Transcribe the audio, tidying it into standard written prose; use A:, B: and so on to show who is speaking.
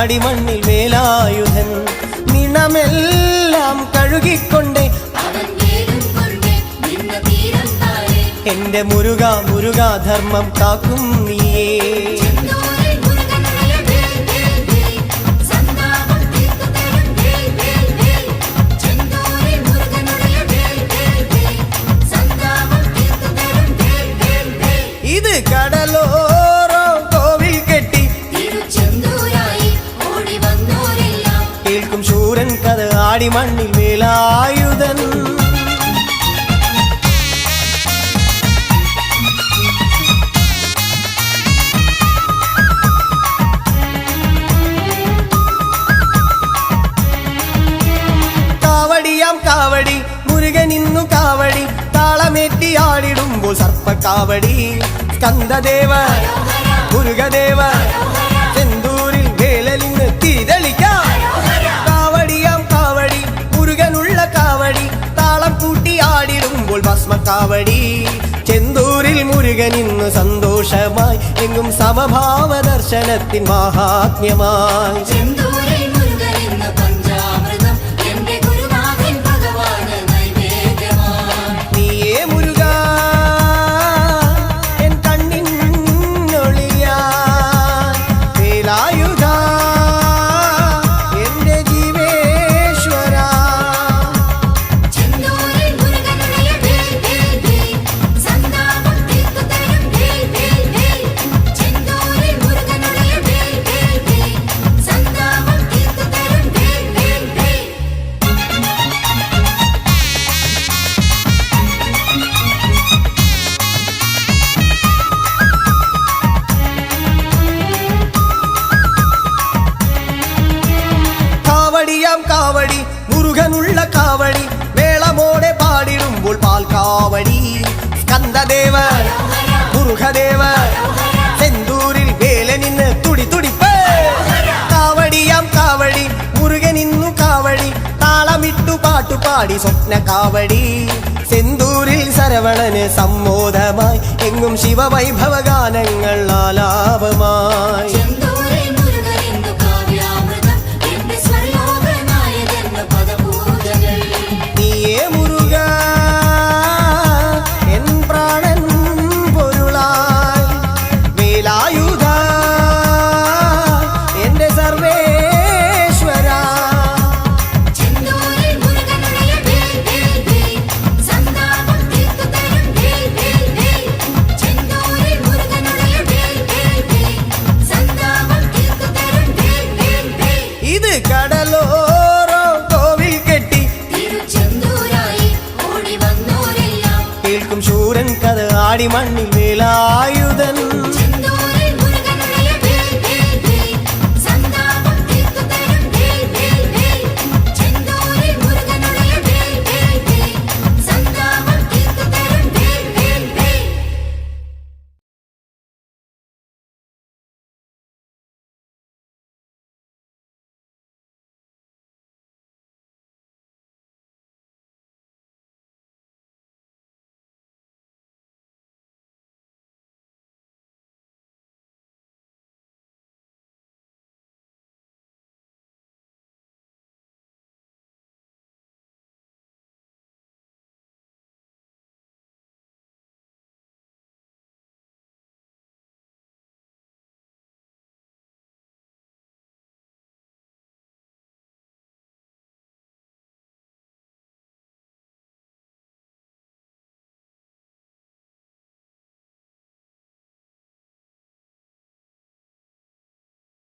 A: ആടിമണ്ണിൽ വേലായുധൻ നിണമെല്ലാം കഴുകിക്കൊണ്ടേ എന്റെ മുരുക മുരുക ധർമ്മം കാക്കും നീയേ. ഇത് കടലോരോ കോവിൽ കെട്ടി കേൾക്കും ശൂരൻ കഥ ആടിമണ്ണിൽ വേലായുധൻ. കാവടി മുരുകനിന്നു കാവടി താളമേറ്റി ആടിടുമ്പോൾ സർപ്പക്കാവടി സ്കന്ദദേവ മുരുകദേവ ചെന്തൂരിൽ വേലലിന്ന് തിരിതെളിക്കാം. കാവടിയാം കാവടി മുരുകനുള്ള കാവടി താളം കൂട്ടി ആടിടുമ്പോൾ ഭസ്മക്കാവടി ചെന്തൂരിൽ മുരുകനിന്ന് സന്തോഷമായി എങ്ങും സമഭാവ ദർശനത്തിൻ മഹാത്മ്യമായി. കാവടി മുരുകനുള്ള കാവടി വേളമോടെ പാടിടുമ്പോൾ പാൽക്കാവടി സ്കന്ദദേവ മുരുകദേവ ചെന്തൂരിൽ വേലനിന്ന് തുടി തുടിപ്പ്. കാവടിയാം കാവടി മുരുകനിന്നു കാവടി താളമിട്ടു പാട്ടുപാടി സ്വപ്ന കാവടി ചെന്തൂരിൽ ശരവണന് സമ്മോദമായി എങ്ങും ശിവവൈഭവ ഗാനങ്ങൾ ആലാപമായി. കടലോരോ കോവിൽ കെട്ടി കേൾക്കും ശൂരൻ കഥ ആടിമണ്ണിൽ വേലായുധൻ.